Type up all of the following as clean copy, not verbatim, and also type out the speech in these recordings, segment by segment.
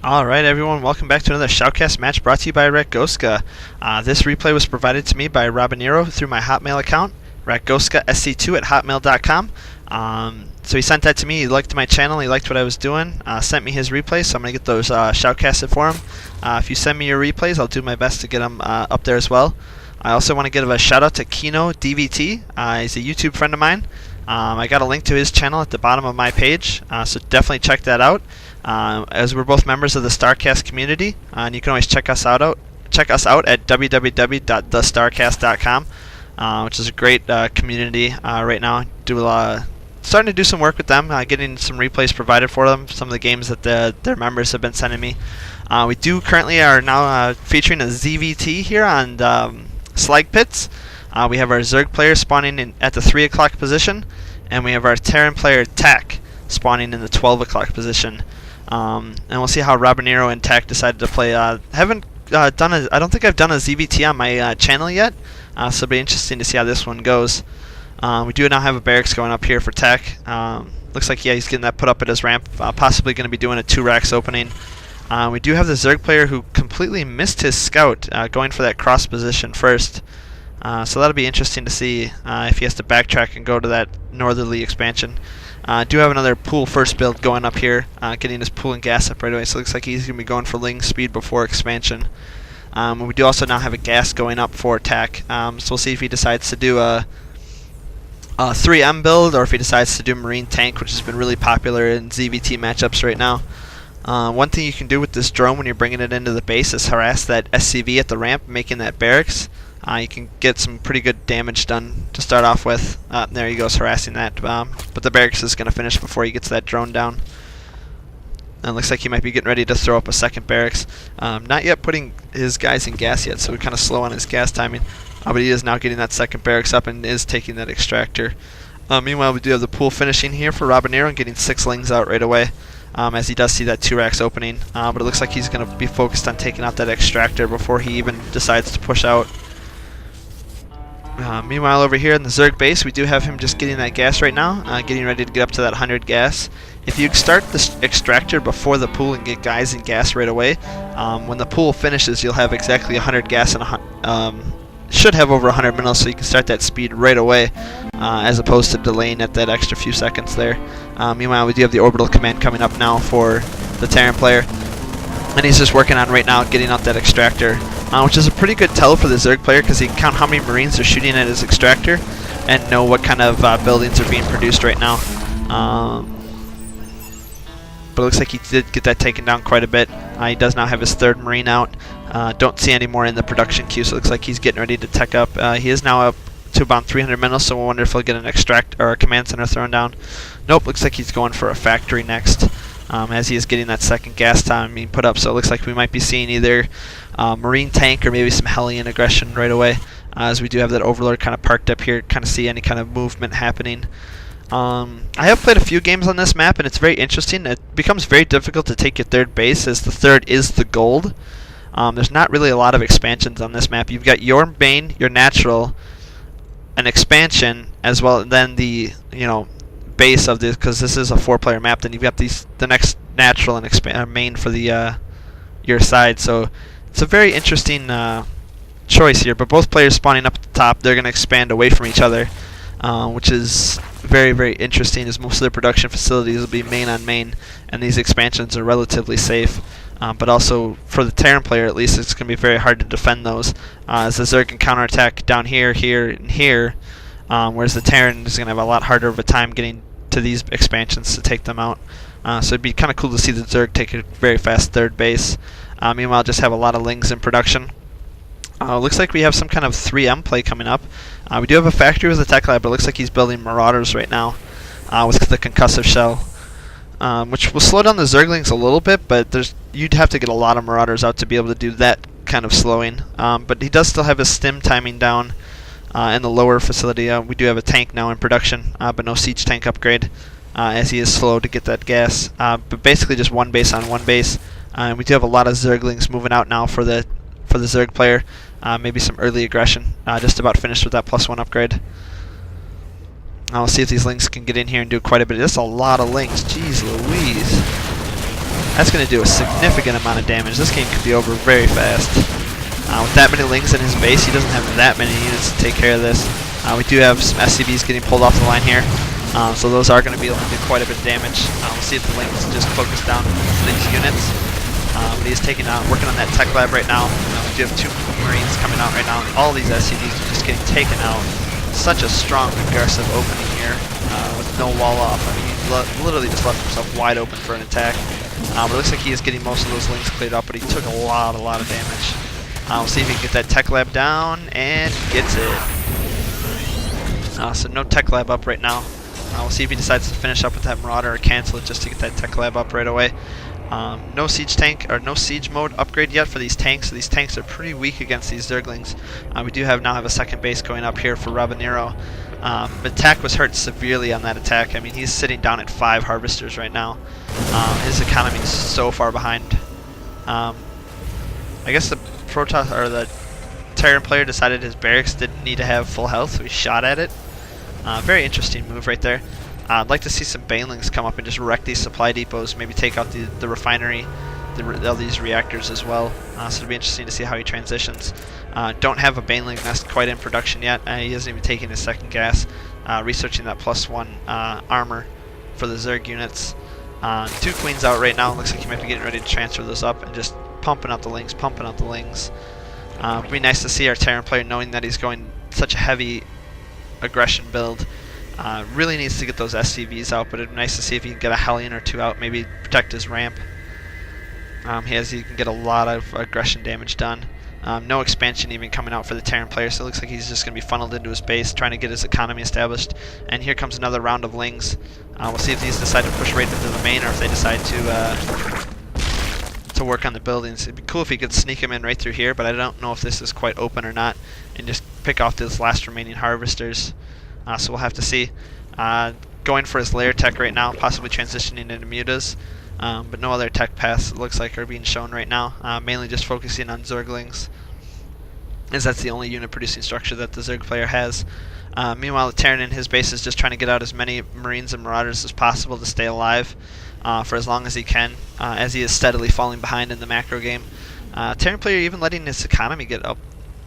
Alright everyone, welcome back to another Shoutcast match brought to you by Ratgoska. This replay was provided to me by Roberion through my Hotmail account, ratgoskasc2@hotmail.com. So he sent that to me, he liked my channel, he liked what I was doing, sent me his replays, so I'm going to get those shoutcasted for him. If you send me your replays, I'll do my best to get them up there as well. I also want to give a shout out to Kino DVT, he's a YouTube friend of mine. I got a link to his channel at the bottom of my page, so definitely check that out. As we're both members of the StarCast community, and you can always check us out at www.thestarcast.com, which is a great community right now. Starting to do some work with them, getting some replays provided for them, some of the games that their members have been sending me. We currently are now featuring a ZVT here on Slag Pits. We have our Zerg player spawning at the 3 o'clock position, and we have our Terran player Tak spawning in the 12 o'clock position. And we'll see how Roberion and Tak decided to play. I don't think I've done a ZVT on my channel yet, so it'll be interesting to see how this one goes. We do now have a barracks going up here for Tak. Looks like he's getting that put up at his ramp, possibly going to be doing a 2 racks opening. We do have the Zerg player who completely missed his scout, going for that cross position first. So that'll be interesting to see if he has to backtrack and go to that northerly expansion. Do have another pool first build going up here, getting his pool and gas up right away, so it looks like he's going to be going for Ling speed before expansion. We do also now have a gas going up for Tak, so we'll see if he decides to do a 3M build or if he decides to do Marine Tank, which has been really popular in ZVT matchups right now. One thing you can do with this drone when you're bringing it into the base is harass that SCV at the ramp, making that barracks. You can get some pretty good damage done to start off with. There he goes, harassing that. But the barracks is going to finish before he gets that drone down. And it looks like he might be getting ready to throw up a second barracks. Not yet putting his guys in gas yet, so we're kind of slow on his gas timing. But he is now getting that second barracks up and is taking that extractor. Meanwhile, we do have the pool finishing here for Roberion, getting 6 Lings out right away. As he does see that 2 racks opening. But it looks like he's going to be focused on taking out that extractor before he even decides to push out. Meanwhile, over here in the Zerg base, we do have him just getting that gas right now, getting ready to get up to that 100 gas. If you start the extractor before the pool and get guys in gas right away, when the pool finishes, you'll have exactly 100 gas and should have over 100 minerals, so you can start that speed right away, as opposed to delaying it that extra few seconds there. Meanwhile, we do have the orbital command coming up now for the Terran player, and he's just working on right now getting out that extractor. Which is a pretty good tell for the Zerg player because he can count how many Marines are shooting at his extractor and know what kind of buildings are being produced right now. But it looks like he did get that taken down quite a bit. He does now have his 3rd Marine out. Don't see any more in the production queue, so it looks like he's getting ready to tech up. He is now up to about 300 minerals, so we'll wonder if he'll get an extract or a command center thrown down. Nope, looks like he's going for a factory next. As he is getting that second gas time being put up, so it looks like we might be seeing either Marine Tank or maybe some Hellion aggression right away, as we do have that Overlord kind of parked up here, kind of see any kind of movement happening. I have played a few games on this map, and it's very interesting. It becomes very difficult to take your 3rd base, as the 3rd is the gold. There's not really a lot of expansions on this map. You've got your main, your natural, an expansion, as well, and then the base of this, because this is a 4-player map. Then you've got the next natural and main for the your side. So it's a very interesting choice here. But both players spawning up at the top, they're going to expand away from each other, which is very, very interesting, as most of their production facilities will be main on main, and these expansions are relatively safe. But also for the Terran player, at least, it's going to be very hard to defend those, as the Zerg can counterattack down here, here, and here. Whereas the Terran is going to have a lot harder of a time getting to these expansions to take them out. So it'd be kind of cool to see the Zerg take a very fast 3rd base. Meanwhile, just have a lot of Lings in production. Looks like we have some kind of 3M play coming up. We do have a factory with a tech lab, but it looks like he's building Marauders right now with the concussive shell, which will slow down the Zerglings a little bit, but you'd have to get a lot of Marauders out to be able to do that kind of slowing. But he does still have his stim timing down. In the lower facility, we do have a tank now in production, but no siege tank upgrade, as he is slow to get that gas. But basically just one base on one base. We do have a lot of Zerglings moving out now for the Zerg player. Maybe some early aggression. Just about finished with that +1 upgrade. I'll see if these Lings can get in here and do quite a bit. That's a lot of Lings. Jeez Louise. That's going to do a significant amount of damage. This game could be over very fast. With that many lings in his base, he doesn't have that many units to take care of this. We do have some SCVs getting pulled off the line here. So those are going to be able to do quite a bit of damage. We'll see if the lings just focus down these units. But he's taking out, working on that tech lab right now. We do have 2 Marines coming out right now. All these SCVs are just getting taken out. Such a strong, aggressive opening here with no wall off. I mean, he literally just left himself wide open for an attack. But it looks like he is getting most of those lings cleared up, but he took a lot of damage. We'll see if he can get that tech lab down, and gets it. So no tech lab up right now. We'll see if he decides to finish up with that Marauder or cancel it just to get that tech lab up right away. No siege tank or no siege mode upgrade yet for these tanks. So these tanks are pretty weak against these Zerglings. We do now have a second base going up here for Roberion. The attack was hurt severely on that attack. I mean, he's sitting down at 5 harvesters right now. His economy is so far behind. I guess the Protoss or the Terran player decided his barracks didn't need to have full health, so he shot at it. Very interesting move right there. I'd like to see some Banelings come up and just wreck these supply depots, maybe take out the refinery, all these reactors as well. So it'll be interesting to see how he transitions. Don't have a Baneling nest quite in production yet. He isn't even taking his second gas. Researching that +1 armor for the Zerg units. 2 queens out right now. Looks like he might be getting ready to transfer those up and just pumping out the lings, pumping out the lings. It'd be nice to see our Terran player knowing that he's going such a heavy aggression build. Really needs to get those SCVs out, but it'd be nice to see if he can get a Hellion or 2 out, maybe protect his ramp. He can get a lot of aggression damage done. No expansion even coming out for the Terran player, so it looks like he's just going to be funneled into his base, trying to get his economy established. And here comes another round of lings. We'll see if these decide to push right into the main, or if they decide to work on the buildings. It'd be cool if he could sneak him in right through here, but I don't know if this is quite open or not, and just pick off those last remaining harvesters. So we'll have to see. Going for his lair tech right now, possibly transitioning into mutas. But no other tech paths, it looks like, are being shown right now. Mainly just focusing on Zerglings, as that's the only unit producing structure that the Zerg player has. Meanwhile, the Terran in his base is just trying to get out as many Marines and Marauders as possible to stay alive for as long as he can, as he is steadily falling behind in the macro game. Terran player even letting his economy get up.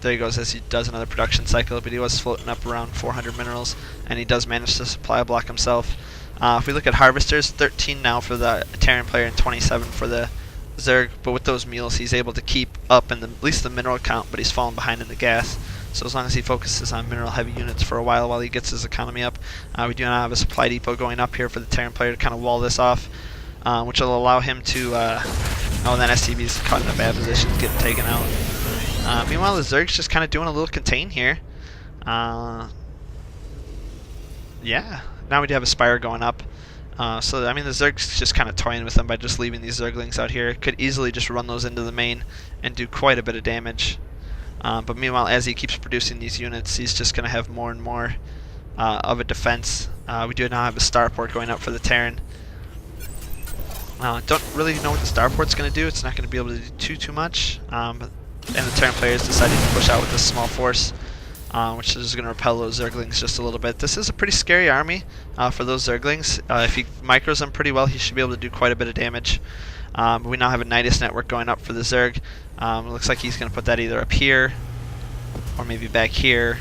There he goes as he does another production cycle, but he was floating up around 400 minerals, and he does manage to supply block himself. If we look at harvesters, 13 now for the Terran player and 27 for the Zerg, but with those mules he's able to keep up in at least the mineral count, but he's falling behind in the gas. So as long as he focuses on mineral heavy units for a while he gets his economy up. We do now have a supply depot going up here for the Terran player to kind of wall this off, which will allow him to oh, then SCV's caught in a bad position, getting taken out. Meanwhile, the Zerg's just kind of doing a little contain here. Yeah, now we do have a Spire going up. So, I mean, the Zerg's just kind of toying with them by just leaving these Zerglings out here. Could easily just run those into the main and do quite a bit of damage. But meanwhile, as he keeps producing these units, he's just going to have more and more of a defense. We do now have a starport going up for the Terran. Don't really know what the starport's going to do. It's not going to be able to do too much. And the Terran player is deciding to push out with this small force, which is going to repel those Zerglings just a little bit. This is a pretty scary army for those Zerglings. If he micros them pretty well, he should be able to do quite a bit of damage. We now have a Nidus network going up for the Zerg. It looks like he's going to put that either up here, or maybe back here,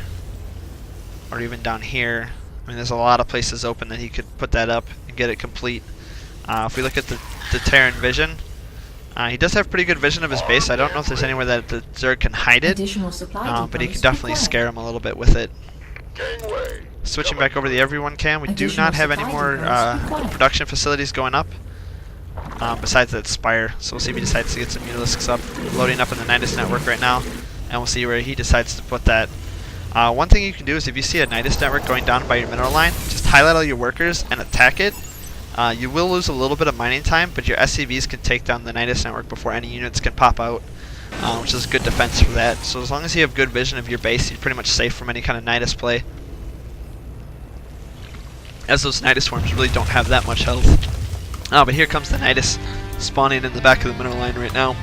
or even down here. I mean, there's a lot of places open that he could put that up and get it complete. If we look at the Terran vision, he does have pretty good vision of his base. I don't know if there's anywhere that the Zerg can hide it, but he can definitely scare him a little bit with it. Switching back over to the everyone cam, we do not have any more production facilities going up, besides that Spire. So we'll see if he decides to get some Mutalisks up, loading up in the Nidus network right now, and we'll see where he decides to put that. One thing you can do is if you see a Nidus network going down by your mineral line, just highlight all your workers and attack it. You will lose a little bit of mining time, but your SCVs can take down the Nidus network before any units can pop out, which is good defense for that. So as long as you have good vision of your base, you're pretty much safe from any kind of Nidus play, as those Nidus swarms really don't have that much health. But here comes the Nidus spawning in the back of the mineral line right now,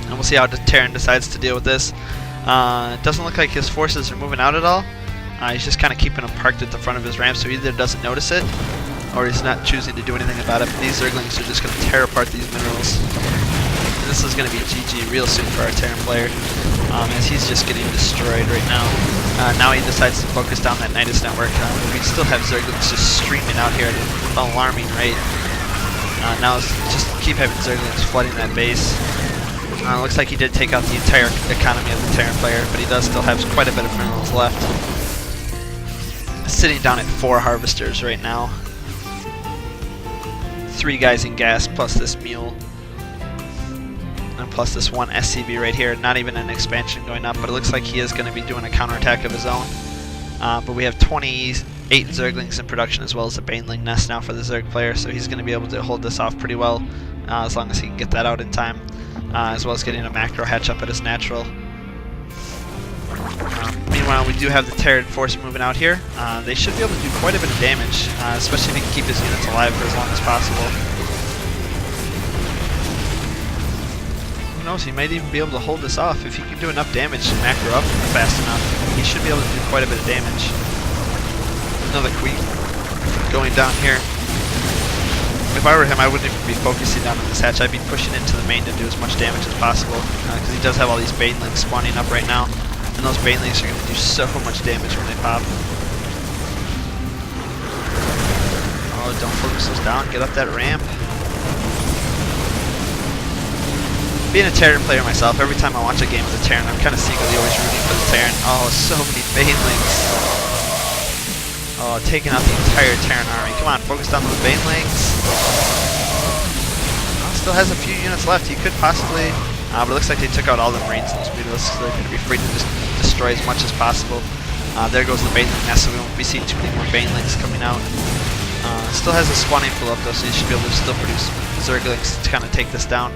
and we'll see how the Terran decides to deal with this. It doesn't look like his forces are moving out at all. He's just kind of keeping them parked at the front of his ramp, so he either doesn't notice it, or he's not choosing to do anything about it. But these Zerglings are just going to tear apart these minerals. And this is going to be GG real soon for our Terran player, as he's just getting destroyed right now. Now he decides to focus down that Nidus network. We still have Zerglings just streaming out here at an alarming rate. Now it's just keep having Zerglings flooding that base. Looks like he did take out the entire economy of the Terran player, but he does still have quite a bit of minerals left. Sitting down at 4 harvesters right now. 3 guys in gas plus this mule. And plus this 1 SCV right here. Not even an expansion going up, but it looks like he is going to be doing a counterattack of his own. But we have 28 Zerglings in production as well as a Baneling nest now for the Zerg player, so he's going to be able to hold this off pretty well as long as he can get that out in time. As well as getting a macro hatch up at his natural. Meanwhile, we do have the Terran force moving out here. They should be able to do quite a bit of damage, especially if he can keep his units alive for as long as possible. Who knows, he might even be able to hold this off. If he can do enough damage to macro up fast enough, he should be able to do quite a bit of damage. Another Queen going down here. If I were him, I wouldn't even be focusing down on this hatch. I'd be pushing into the main to do as much damage as possible, because he does have all these Banelings spawning up right now, and those Banelings are going to do so much damage when they pop. Oh, don't focus those down. Get up that ramp. Being a Terran player myself, every time I watch a game with a Terran, I'm kind of secretly always rooting for the Terran. Oh, so many Banelings. Oh, taking out the entire Terran army. Come on, focus down those Banelings. Oh, still has a few units left. He could possibly... but it looks like they took out all the Marines in those Mutalisks, so they're going to be free to just destroy as much as possible. There goes the Baneling nest, so we won't be seeing too many more Banelings coming out. Still has a spawning pool up though, so he should be able to still produce Zerglings to kind of take this down.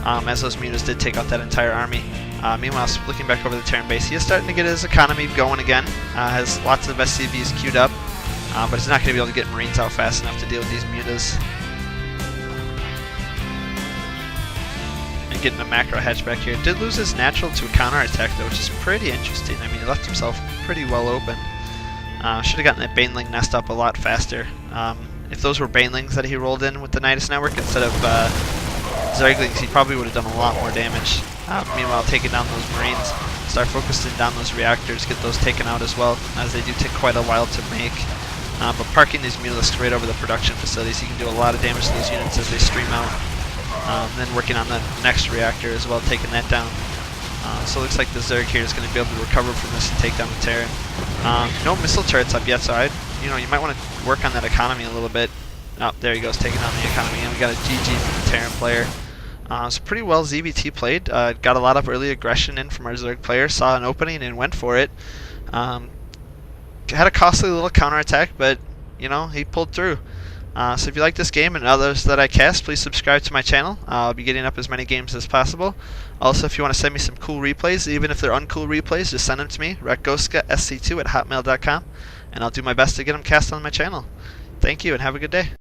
As those Mutas did take out that entire army. Meanwhile, looking back over the Terran base, he is starting to get his economy going again. Has lots of SCVs queued up, but he's not going to be able to get Marines out fast enough to deal with these Mutas. And getting a macro hatch back here. Did lose his natural to a counterattack though, which is pretty interesting. I mean, he left himself pretty well open. Should have gotten that Baneling nest up a lot faster. If those were Banelings that he rolled in with the Nidus network instead of Zerglings, he probably would have done a lot more damage. Meanwhile, taking down those Marines, start focusing down those reactors, get those taken out as well, as they do take quite a while to make. But parking these Mutalisks right over the production facilities, you can do a lot of damage to those units as they stream out. Then working on the next reactor as well, taking that down. So it looks like the Zerg here is going to be able to recover from this and take down the Terran. No missile turrets up yet, so you might want to work on that economy a little bit. Oh, there he goes, taking down the economy, and we got a GG from the Terran player. So pretty well ZVT played. Got a lot of early aggression in from our Zerg player, saw an opening and went for it. Had a costly little counterattack, but he pulled through. So if you like this game and others that I cast, please subscribe to my channel. I'll be getting up as many games as possible. Also, if you want to send me some cool replays, even if they're uncool replays, just send them to me, rekgoska2@hotmail.com, and I'll do my best to get them cast on my channel. Thank you and have a good day.